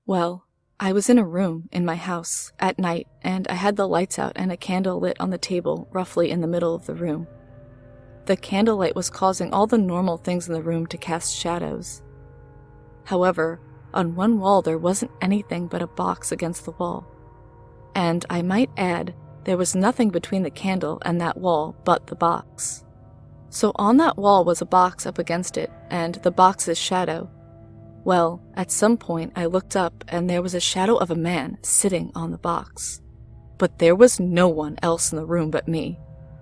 Well, I was in a room in my house at night, and I had the lights out and a candle lit on the table roughly in the middle of the room. The candlelight was causing all the normal things in the room to cast shadows. However, on one wall there wasn't anything but a box against the wall. And I might add, there was nothing between the candle and that wall but the box. So on that wall was a box up against it, and the box's shadow. Well, at some point I looked up and there was a shadow of a man sitting on the box. But there was no one else in the room but me,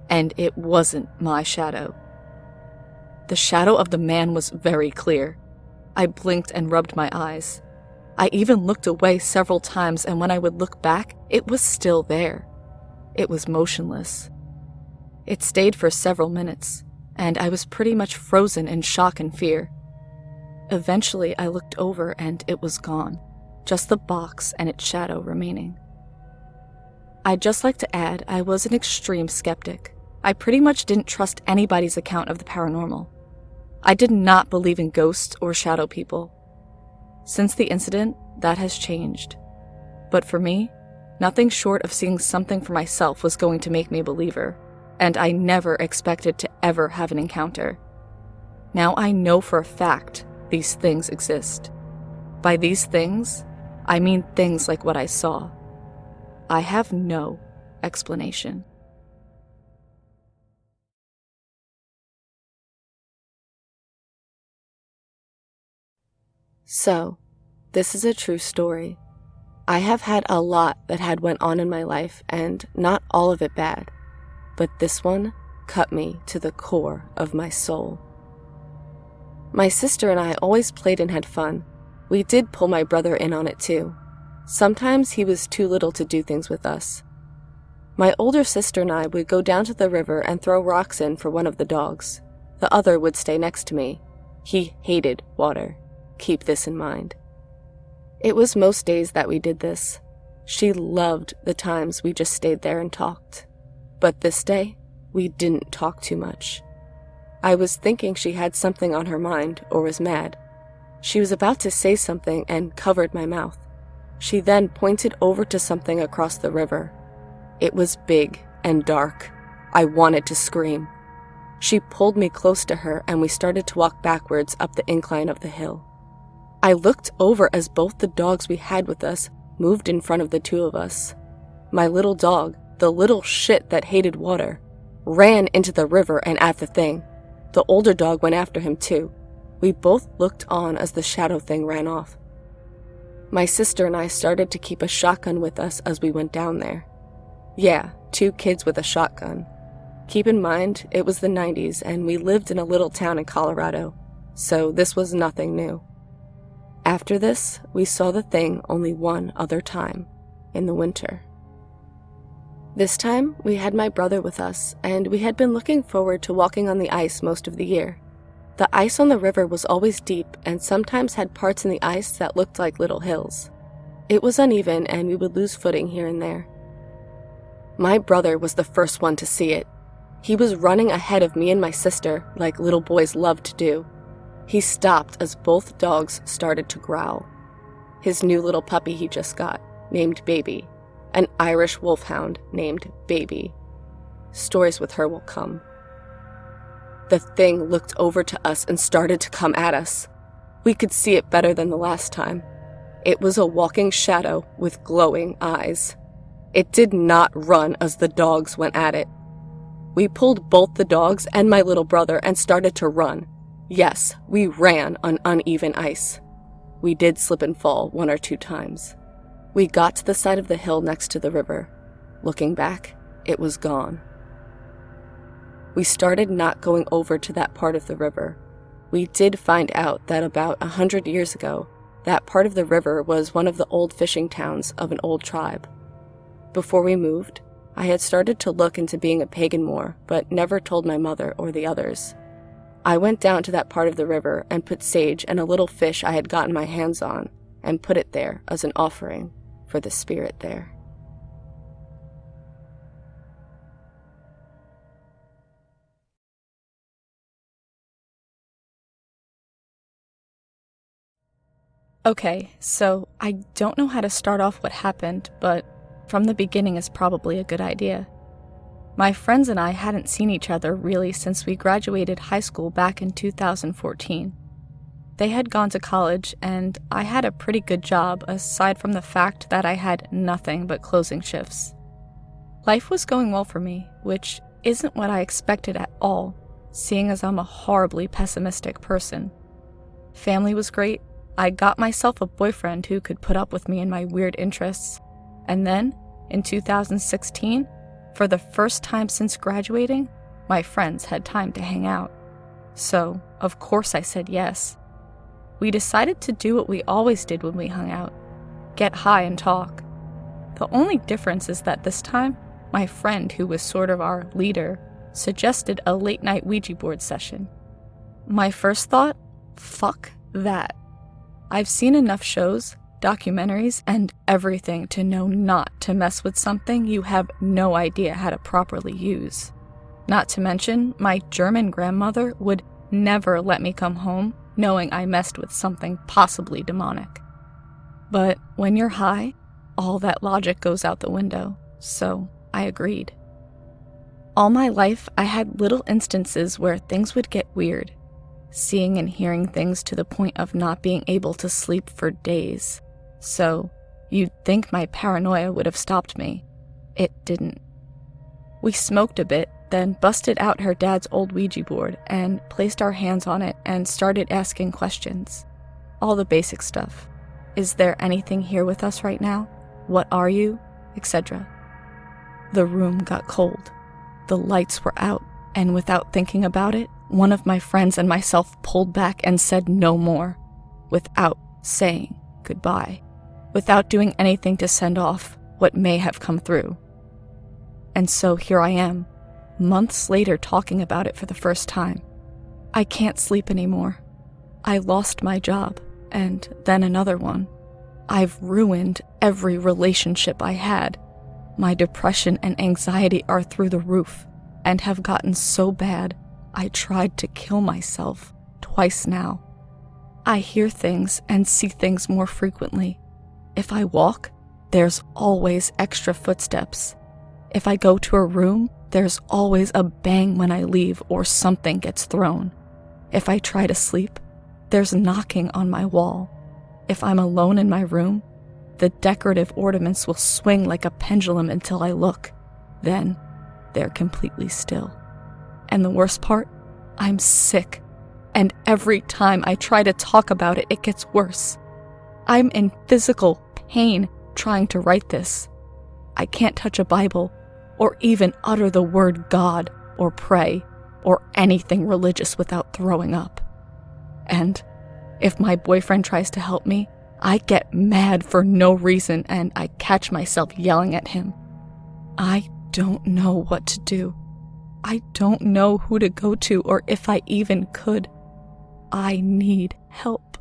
and it wasn't my shadow. The shadow of the man was very clear. I blinked and rubbed my eyes. I even looked away several times, and when I would look back, it was still there. It was motionless. It stayed for several minutes, and I was pretty much frozen in shock and fear. Eventually, I looked over and it was gone, just the box and its shadow remaining. I'd just like to add, I was an extreme skeptic. I pretty much didn't trust anybody's account of the paranormal. I did not believe in ghosts or shadow people. Since the incident, that has changed. But for me, nothing short of seeing something for myself was going to make me a believer, and I never expected to ever have an encounter. Now I know for a fact these things exist. By these things, I mean things like what I saw. I have no explanation. So, this is a true story. I have had a lot that had went on in my life, and not all of it bad, but this one cut me to the core of my soul. My sister and I always played and had fun. We did pull my brother in on it too. Sometimes he was too little to do things with us. My older sister and I would go down to the river and throw rocks in for one of the dogs. The other would stay next to me. He hated water. Keep this in mind. It was most days that we did this. She loved the times we just stayed there and talked. But this day, we didn't talk too much. I was thinking she had something on her mind or was mad. She was about to say something and covered my mouth. She then pointed over to something across the river. It was big and dark. I wanted to scream. She pulled me close to her and we started to walk backwards up the incline of the hill. I looked over as both the dogs we had with us moved in front of the two of us. My little dog, the little shit that hated water, ran into the river and at the thing. The older dog went after him too. We both looked on as the shadow thing ran off. My sister and I started to keep a shotgun with us as we went down there. Yeah, 2 kids with a shotgun. Keep in mind, it was the 90s and we lived in a little town in Colorado, so this was nothing new. After this, we saw the thing only one other time, in the winter. This time, we had my brother with us, and we had been looking forward to walking on the ice most of the year. The ice on the river was always deep and sometimes had parts in the ice that looked like little hills. It was uneven and we would lose footing here and there. My brother was the first one to see it. He was running ahead of me and my sister like little boys love to do. He stopped as both dogs started to growl. His new little puppy he just got, named Baby. An Irish wolfhound named Baby. Stories with her will come. The thing looked over to us and started to come at us. We could see it better than the last time. It was a walking shadow with glowing eyes. It did not run as the dogs went at it. We pulled both the dogs and my little brother and started to run. Yes, we ran on uneven ice. We did slip and fall 1 or 2 times. We got to the side of the hill next to the river. Looking back, it was gone. We started not going over to that part of the river. We did find out that about 100 years ago, that part of the river was one of the old fishing towns of an old tribe. Before we moved, I had started to look into being a pagan more, but never told my mother or the others. I went down to that part of the river and put sage and a little fish I had gotten my hands on and put it there as an offering for the spirit there. Okay, so I don't know how to start off what happened, but from the beginning is probably a good idea. My friends and I hadn't seen each other really since we graduated high school back in 2014. They had gone to college, and I had a pretty good job aside from the fact that I had nothing but closing shifts. Life was going well for me, which isn't what I expected at all, seeing as I'm a horribly pessimistic person. Family was great. I got myself a boyfriend who could put up with me and my weird interests. And then, in 2016, for the first time since graduating, my friends had time to hang out. So, of course I said yes. We decided to do what we always did when we hung out, get high and talk. The only difference is that this time, my friend, who was sort of our leader, suggested a late-night Ouija board session. My first thought? Fuck that. I've seen enough shows, documentaries, and everything to know not to mess with something you have no idea how to properly use. Not to mention, my German grandmother would never let me come home knowing I messed with something possibly demonic. But when you're high, all that logic goes out the window, so I agreed. All my life, I had little instances where things would get weird, seeing and hearing things to the point of not being able to sleep for days. So, you'd think my paranoia would have stopped me. It didn't. We smoked a bit, then busted out her dad's old Ouija board and placed our hands on it and started asking questions. All the basic stuff. Is there anything here with us right now? What are you? Etc. The room got cold. The lights were out, and without thinking about it, one of my friends and myself pulled back and said no more, without saying goodbye, without doing anything to send off what may have come through. And so here I am, months later talking about it for the first time. I can't sleep anymore. I lost my job, and then another one. I've ruined every relationship I had. My depression and anxiety are through the roof, and have gotten so bad I tried to kill myself twice now. I hear things and see things more frequently. If I walk, there's always extra footsteps. If I go to a room, there's always a bang when I leave or something gets thrown. If I try to sleep, there's knocking on my wall. If I'm alone in my room, the decorative ornaments will swing like a pendulum until I look. Then, they're completely still. And the worst part? I'm sick. And every time I try to talk about it, it gets worse. I'm in physical pain trying to write this. I can't touch a Bible, or even utter the word God, or pray, or anything religious without throwing up. And if my boyfriend tries to help me, I get mad for no reason and I catch myself yelling at him. I don't know what to do. I don't know who to go to or if I even could. I need help.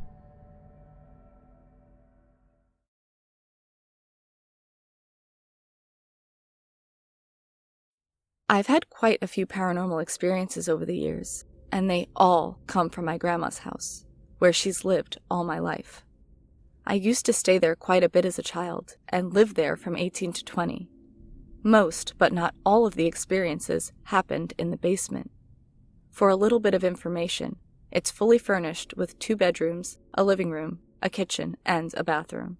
I've had quite a few paranormal experiences over the years, and they all come from my grandma's house, where she's lived all my life. I used to stay there quite a bit as a child, and lived there from 18 to 20. Most, but not all of the experiences happened in the basement. For a little bit of information, it's fully furnished with 2 bedrooms, a living room, a kitchen, and a bathroom.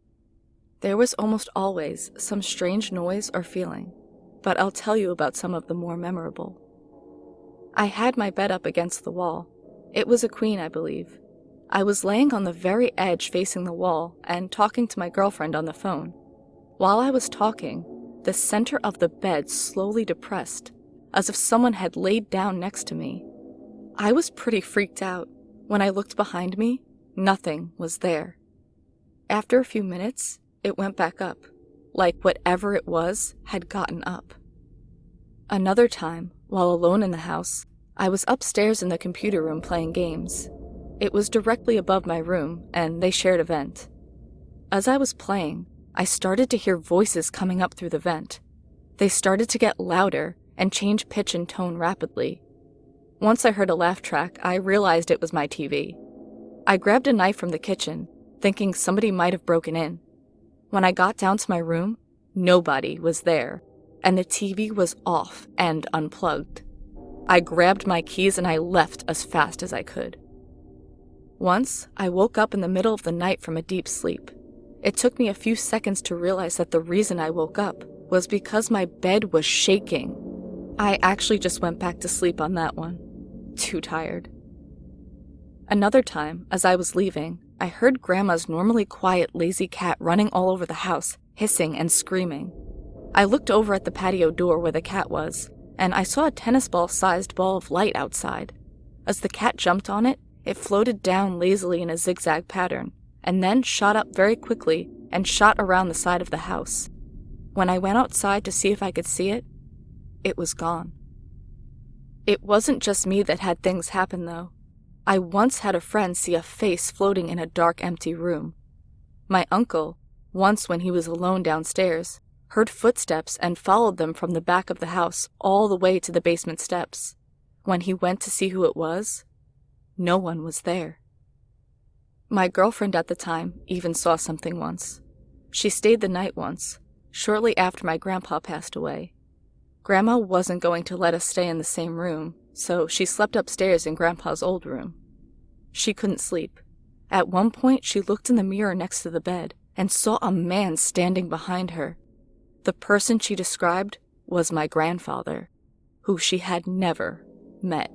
There was almost always some strange noise or feeling, but I'll tell you about some of the more memorable. I had my bed up against the wall. It was a queen, I believe. I was laying on the very edge facing the wall and talking to my girlfriend on the phone. While I was talking, the center of the bed slowly depressed, as if someone had laid down next to me. I was pretty freaked out. When I looked behind me, nothing was there. After a few minutes, it went back up, like whatever it was had gotten up. Another time, while alone in the house, I was upstairs in the computer room playing games. It was directly above my room, and they shared a vent. As I was playing, I started to hear voices coming up through the vent. They started to get louder and change pitch and tone rapidly. Once I heard a laugh track, I realized it was my TV. I grabbed a knife from the kitchen, thinking somebody might have broken in. When I got down to my room, nobody was there, and the TV was off and unplugged. I grabbed my keys and I left as fast as I could. Once, I woke up in the middle of the night from a deep sleep. It took me a few seconds to realize that the reason I woke up was because my bed was shaking. I actually just went back to sleep on that one. Too tired. Another time, as I was leaving, I heard Grandma's normally quiet, lazy cat running all over the house, hissing and screaming. I looked over at the patio door where the cat was, and I saw a tennis ball-sized ball of light outside. As the cat jumped on it, it floated down lazily in a zigzag pattern, and then shot up very quickly and shot around the side of the house. When I went outside to see if I could see it, it was gone. It wasn't just me that had things happen, though. I once had a friend see a face floating in a dark, empty room. My uncle, once when he was alone downstairs, heard footsteps and followed them from the back of the house all the way to the basement steps. When he went to see who it was, no one was there. My girlfriend at the time even saw something once. She stayed the night once, shortly after my grandpa passed away. Grandma wasn't going to let us stay in the same room, so she slept upstairs in Grandpa's old room. She couldn't sleep. At one point, she looked in the mirror next to the bed and saw a man standing behind her. The person she described was my grandfather, who she had never met.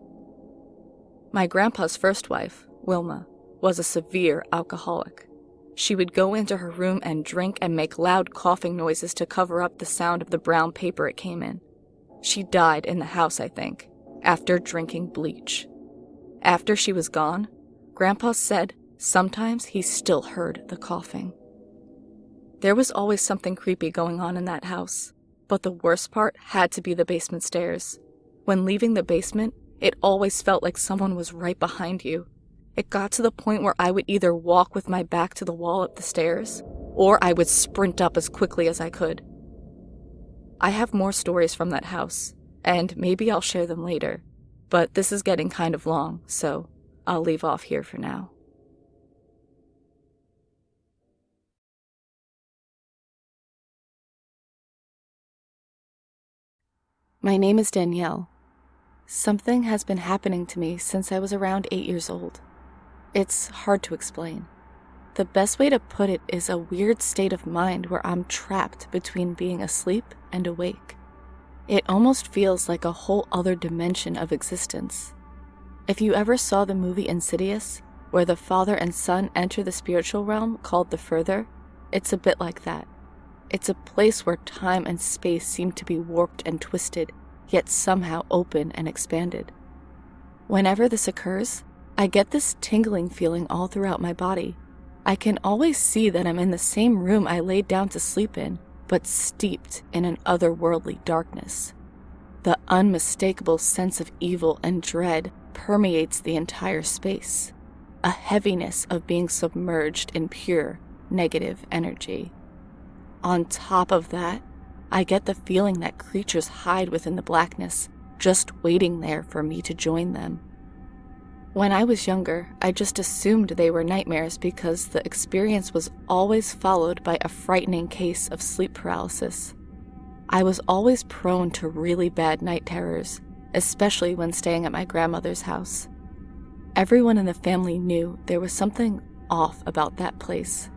My grandpa's first wife, Wilma, was a severe alcoholic. She would go into her room and drink and make loud coughing noises to cover up the sound of the brown paper it came in. She died in the house, I think, after drinking bleach. After she was gone, Grandpa said sometimes he still heard the coughing. There was always something creepy going on in that house, but the worst part had to be the basement stairs. When leaving the basement, it always felt like someone was right behind you. It got to the point where I would either walk with my back to the wall up the stairs, or I would sprint up as quickly as I could. I have more stories from that house, and maybe I'll share them later, but this is getting kind of long, so I'll leave off here for now. My name is Danielle. Something has been happening to me since I was around 8 years old. It's hard to explain. The best way to put it is a weird state of mind where I'm trapped between being asleep and awake. It almost feels like a whole other dimension of existence. If you ever saw the movie Insidious, where the father and son enter the spiritual realm called the Further, it's a bit like that. It's a place where time and space seem to be warped and twisted, yet somehow open and expanded. Whenever this occurs, I get this tingling feeling all throughout my body. I can always see that I'm in the same room I laid down to sleep in, but steeped in an otherworldly darkness. The unmistakable sense of evil and dread permeates the entire space, a heaviness of being submerged in pure, negative energy. On top of that, I get the feeling that creatures hide within the blackness, just waiting there for me to join them. When I was younger, I just assumed they were nightmares because the experience was always followed by a frightening case of sleep paralysis. I was always prone to really bad night terrors, especially when staying at my grandmother's house. Everyone in the family knew there was something off about that place.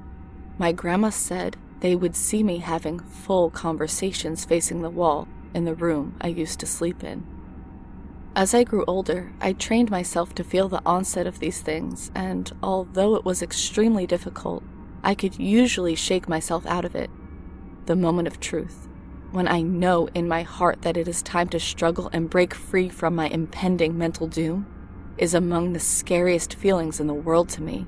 My grandma said they would see me having full conversations facing the wall in the room I used to sleep in. As I grew older, I trained myself to feel the onset of these things, and although it was extremely difficult, I could usually shake myself out of it. The moment of truth, when I know in my heart that it is time to struggle and break free from my impending mental doom, is among the scariest feelings in the world to me.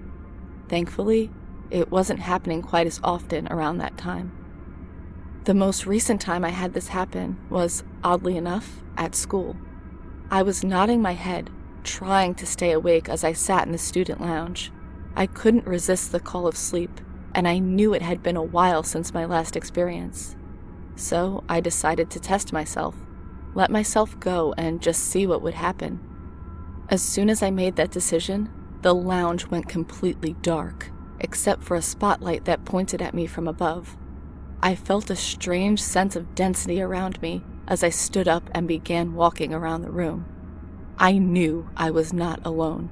Thankfully, it wasn't happening quite as often around that time. The most recent time I had this happen was, oddly enough, at school. I was nodding my head, trying to stay awake as I sat in the student lounge. I couldn't resist the call of sleep, and I knew it had been a while since my last experience. So I decided to test myself, let myself go and just see what would happen. As soon as I made that decision, the lounge went completely dark, except for a spotlight that pointed at me from above. I felt a strange sense of density around me as I stood up and began walking around the room. I knew I was not alone.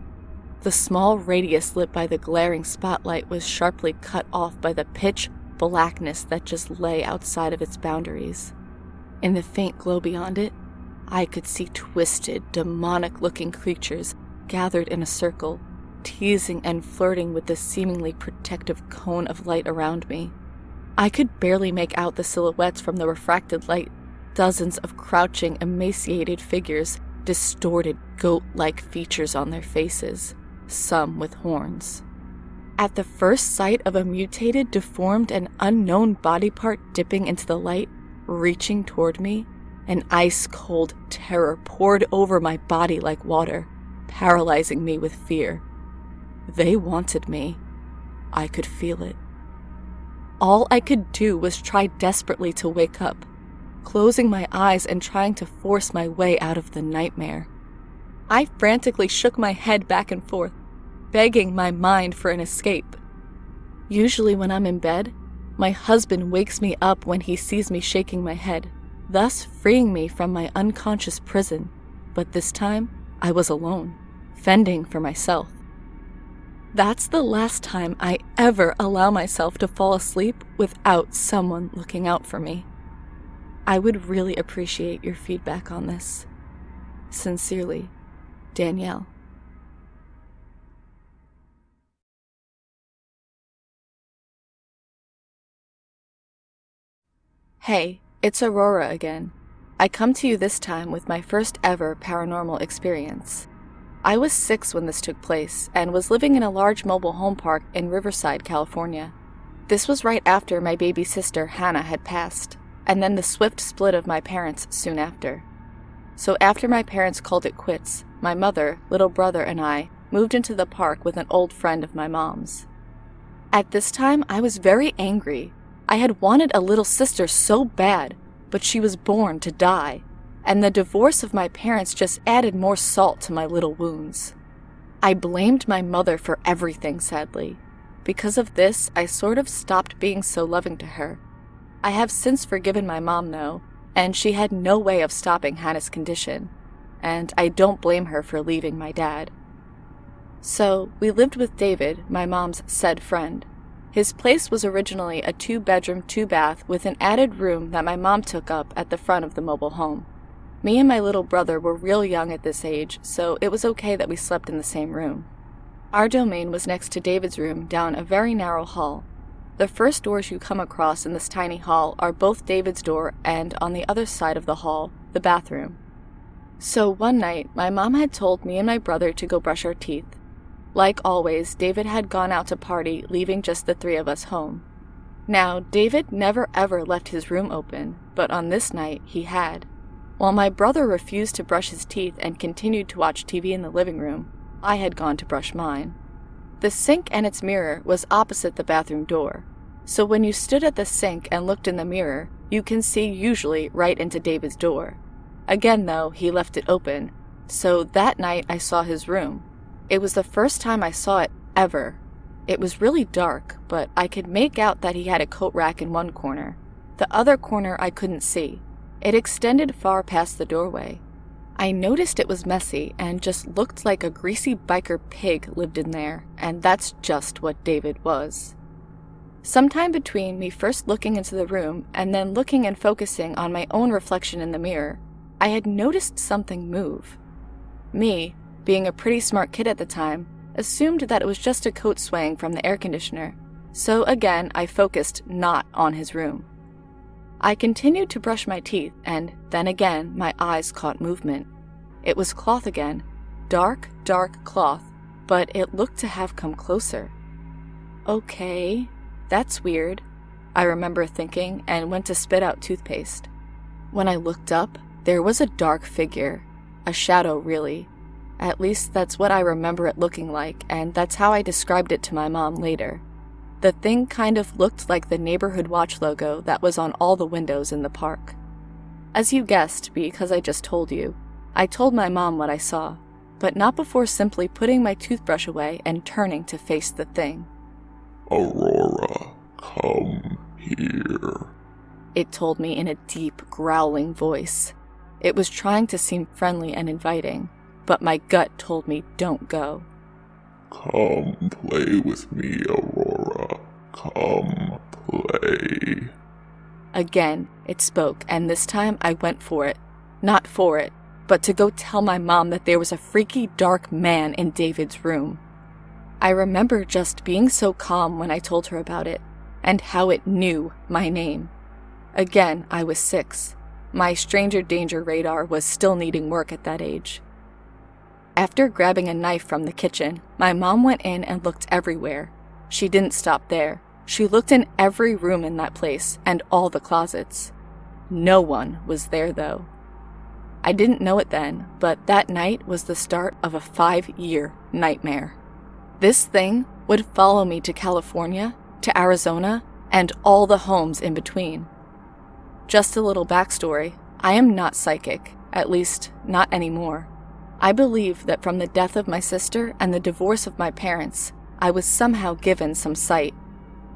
The small radius lit by the glaring spotlight was sharply cut off by the pitch blackness that just lay outside of its boundaries. In the faint glow beyond it, I could see twisted, demonic-looking creatures gathered in a circle, teasing and flirting with the seemingly protective cone of light around me. I could barely make out the silhouettes from the refracted light, dozens of crouching, emaciated figures, distorted, goat-like features on their faces, some with horns. At the first sight of a mutated, deformed, and unknown body part dipping into the light, reaching toward me, an ice-cold terror poured over my body like water, paralyzing me with fear. They wanted me. I could feel it. All I could do was try desperately to wake up, closing my eyes and trying to force my way out of the nightmare. I frantically shook my head back and forth, begging my mind for an escape. Usually when I'm in bed, my husband wakes me up when he sees me shaking my head, thus freeing me from my unconscious prison. But this time, I was alone, fending for myself. That's the last time I ever allow myself to fall asleep without someone looking out for me. I would really appreciate your feedback on this. Sincerely, Danielle. Hey, it's Aurora again. I come to you this time with my first ever paranormal experience. I was 6 when this took place and was living in a large mobile home park in Riverside, California. This was right after my baby sister Hannah had passed, and then the swift split of my parents soon after. So after my parents called it quits, my mother, little brother, and I moved into the park with an old friend of my mom's. At this time, I was very angry. I had wanted a little sister so bad, but she was born to die, and the divorce of my parents just added more salt to my little wounds. I blamed my mother for everything, sadly. Because of this, I sort of stopped being so loving to her. I have since forgiven my mom, though, and she had no way of stopping Hannah's condition, and I don't blame her for leaving my dad. So, we lived with David, my mom's said friend. His place was originally a 2-bedroom, 2-bath with an added room that my mom took up at the front of the mobile home. Me and my little brother were real young at this age, so it was okay that we slept in the same room. Our domain was next to David's room down a very narrow hall. The first doors you come across in this tiny hall are both David's door and, on the other side of the hall, the bathroom. So one night, my mom had told me and my brother to go brush our teeth. Like always, David had gone out to party, leaving just the 3 of us home. Now, David never ever left his room open, but on this night, he had. While my brother refused to brush his teeth and continued to watch TV in the living room, I had gone to brush mine. The sink and its mirror was opposite the bathroom door, so when you stood at the sink and looked in the mirror, you can see usually right into David's door. Again, though, he left it open, so that night I saw his room. It was the first time I saw it ever. It was really dark, but I could make out that he had a coat rack in one corner. The other corner I couldn't see. It extended far past the doorway. I noticed it was messy and just looked like a greasy biker pig lived in there, and that's just what David was. Sometime between me first looking into the room and then looking and focusing on my own reflection in the mirror, I had noticed something move. Me, being a pretty smart kid at the time, assumed that it was just a coat swaying from the air conditioner, so again I focused not on his room. I continued to brush my teeth, and then again my eyes caught movement. It was cloth again, dark, dark cloth, but it looked to have come closer. Okay, that's weird, I remember thinking, and went to spit out toothpaste. When I looked up, there was a dark figure, a shadow really. At least that's what I remember it looking like, and that's how I described it to my mom later. The thing kind of looked like the Neighborhood Watch logo that was on all the windows in the park. As you guessed, because I just told you, I told my mom what I saw, but not before simply putting my toothbrush away and turning to face the thing. Aurora, come here. It told me in a deep, growling voice. It was trying to seem friendly and inviting, but my gut told me don't go. Come play with me, Aurora. Come play. Again, it spoke, and this time I went for it. Not for it, but to go tell my mom that there was a freaky, dark man in David's room. I remember just being so calm when I told her about it, and how it knew my name. Again, I was 6. My stranger danger radar was still needing work at that age. After grabbing a knife from the kitchen, my mom went in and looked everywhere. She didn't stop there. She looked in every room in that place and all the closets. No one was there, though. I didn't know it then, but that night was the start of a 5-year nightmare. This thing would follow me to California, to Arizona, and all the homes in between. Just a little backstory, I am not psychic, at least not anymore. I believe that from the death of my sister and the divorce of my parents, I was somehow given some sight.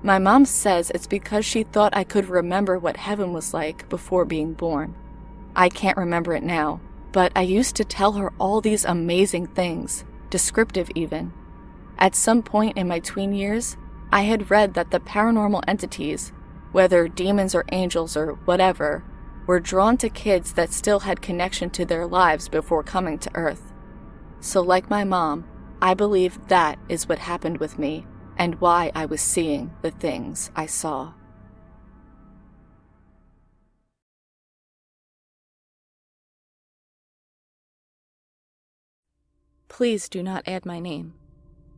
My mom says it's because she thought I could remember what heaven was like before being born. I can't remember it now, but I used to tell her all these amazing things, descriptive even. At some point in my tween years, I had read that the paranormal entities, whether demons or angels or whatever, were drawn to kids that still had connection to their lives before coming to Earth. So like my mom, I believe that is what happened with me and why I was seeing the things I saw. Please do not add my name.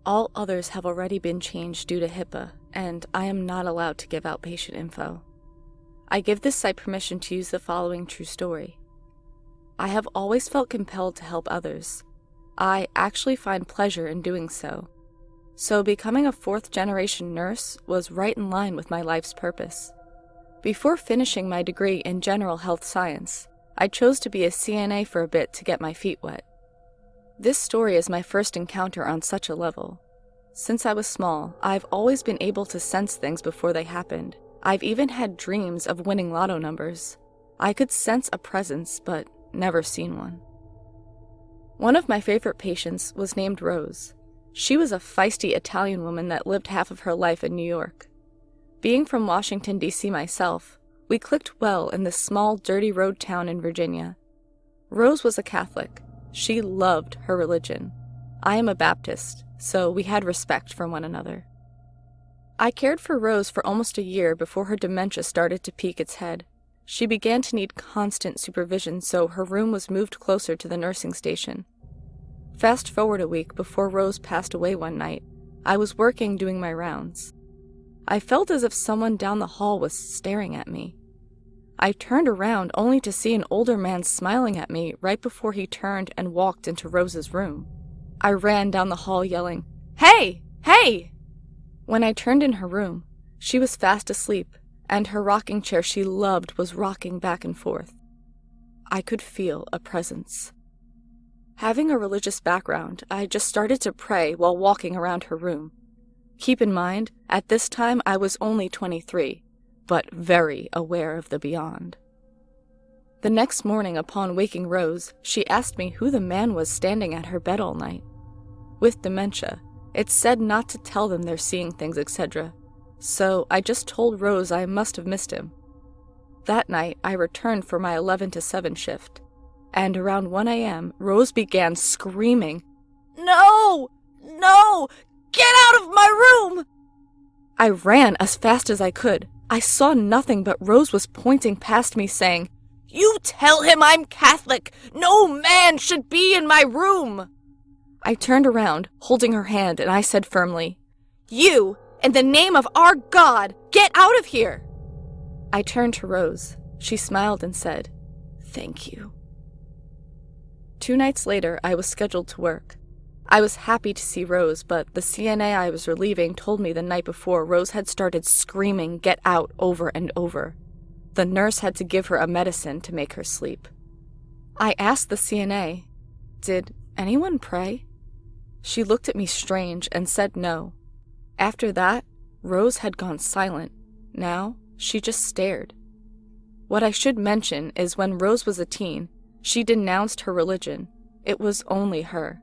All others have already been changed due to HIPAA, and I am not allowed to give out patient info. I give this site permission to use the following true story. I have always felt compelled to help others. I actually find pleasure in doing so. So becoming a 4th-generation nurse was right in line with my life's purpose. Before finishing my degree in general health science, I chose to be a CNA for a bit to get my feet wet. This story is my first encounter on such a level. Since I was small, I've always been able to sense things before they happened. I've even had dreams of winning lotto numbers. I could sense a presence, but never seen one. One of my favorite patients was named Rose. She was a feisty Italian woman that lived half of her life in New York. Being from Washington, D.C. myself, we clicked well in this small, dirty road town in Virginia. Rose was a Catholic. She loved her religion. I am a Baptist, so we had respect for one another. I cared for Rose for almost a year before her dementia started to peek its head. She began to need constant supervision, so her room was moved closer to the nursing station. Fast forward a week before Rose passed away one night, I was working doing my rounds. I felt as if someone down the hall was staring at me. I turned around only to see an older man smiling at me right before he turned and walked into Rose's room. I ran down the hall yelling, "Hey! Hey!" When I turned in her room, she was fast asleep, and her rocking chair she loved was rocking back and forth. I could feel a presence. Having a religious background, I just started to pray while walking around her room. Keep in mind, at this time I was only 23, but very aware of the beyond. The next morning upon waking Rose, she asked me who the man was standing at her bed all night. With dementia, it's said not to tell them they're seeing things, etc., so I just told Rose I must have missed him. That night, I returned for my 11 to 7 shift, and around 1 a.m., Rose began screaming, "No! No! Get out of my room!" I ran as fast as I could. I saw nothing, but Rose was pointing past me saying, "You tell him I'm Catholic! No man should be in my room!" I turned around, holding her hand, and I said firmly, "You, in the name of our God, get out of here!" I turned to Rose. She smiled and said, "Thank you." 2 nights later, I was scheduled to work. I was happy to see Rose, but the CNA I was relieving told me the night before Rose had started screaming "get out" over and over. The nurse had to give her a medicine to make her sleep. I asked the CNA, "Did anyone pray?" She looked at me strange and said no. After that, Rose had gone silent. Now, she just stared. What I should mention is when Rose was a teen, she denounced her religion. It was only her.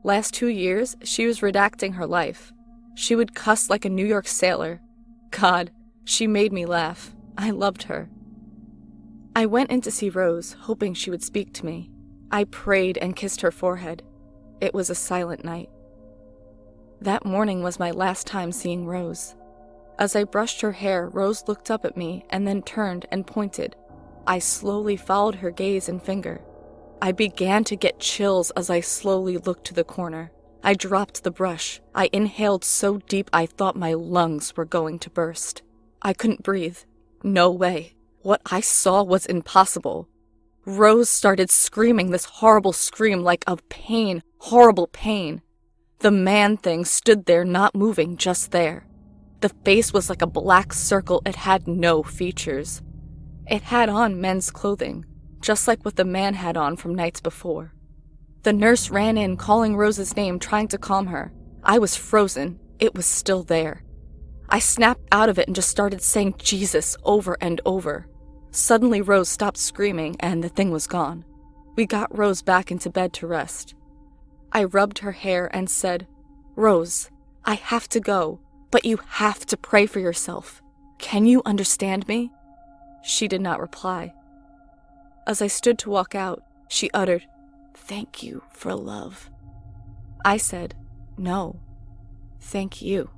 Last 2 years, she was redacting her life. She would cuss like a New York sailor. God, she made me laugh. I loved her. I went in to see Rose, hoping she would speak to me. I prayed and kissed her forehead. It was a silent night. That morning was my last time seeing Rose. As I brushed her hair, Rose looked up at me and then turned and pointed. I slowly followed her gaze and finger. I began to get chills as I slowly looked to the corner. I dropped the brush. I inhaled so deep I thought my lungs were going to burst. I couldn't breathe. No way. What I saw was impossible. Rose started screaming this horrible scream like of pain, horrible pain. The man thing stood there not moving, just there. The face was like a black circle. It had no features. It had on men's clothing, just like what the man had on from nights before. The nurse ran in, calling Rose's name, trying to calm her. I was frozen. It was still there. I snapped out of it and just started saying Jesus over and over. Suddenly Rose stopped screaming and the thing was gone. We got Rose back into bed to rest. I rubbed her hair and said, "Rose, I have to go, but you have to pray for yourself. Can you understand me?" She did not reply. As I stood to walk out, she uttered, "Thank you for love." I said, "No, thank you."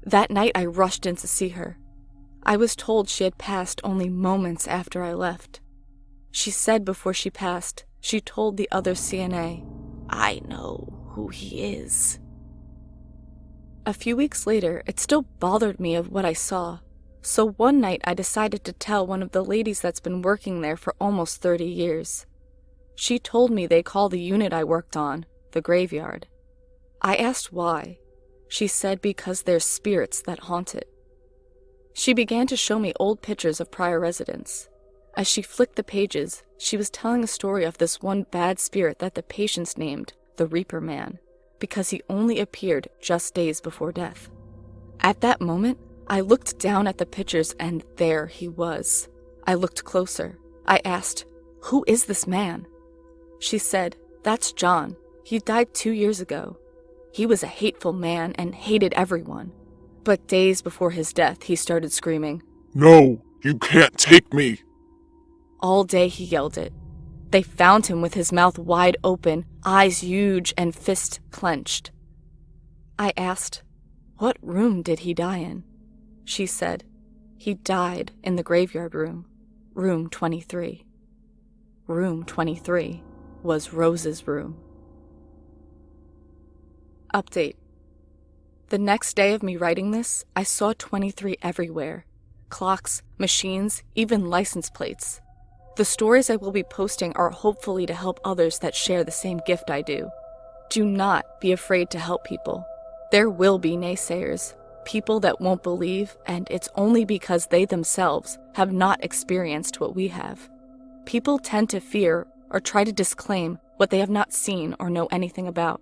That night I rushed in to see her. I was told she had passed only moments after I left. She said before she passed, she told the other CNA, "I know who he is." A few weeks later, it still bothered me of what I saw. So one night I decided to tell one of the ladies that's been working there for almost 30 years. She told me they call the unit I worked on the graveyard. I asked why. She said because there's spirits that haunt it. She began to show me old pictures of prior residents. As she flicked the pages, she was telling a story of this one bad spirit that the patients named the Reaper Man, because he only appeared just days before death. At that moment, I looked down at the pictures and there he was. I looked closer. I asked, "Who is this man?" She said, "That's John. He died 2 years ago. He was a hateful man and hated everyone. But days before his death, he started screaming, 'No, you can't take me!' All day he yelled it. They found him with his mouth wide open, eyes huge and fists clenched. I asked, "What room did he die in?" She said, "He died in the graveyard room, room 23. Room 23 was Rose's room." Update. The next day of me writing this, I saw 23 everywhere. Clocks, machines, even license plates. The stories I will be posting are hopefully to help others that share the same gift I do. Do not be afraid to help people. There will be naysayers, people that won't believe, and it's only because they themselves have not experienced what we have. People tend to fear or try to disclaim what they have not seen or know anything about.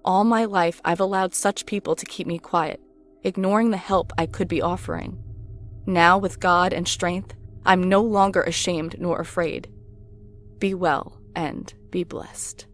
All my life, I've allowed such people to keep me quiet, ignoring the help I could be offering. Now, with God and strength, I'm no longer ashamed nor afraid. Be well and be blessed.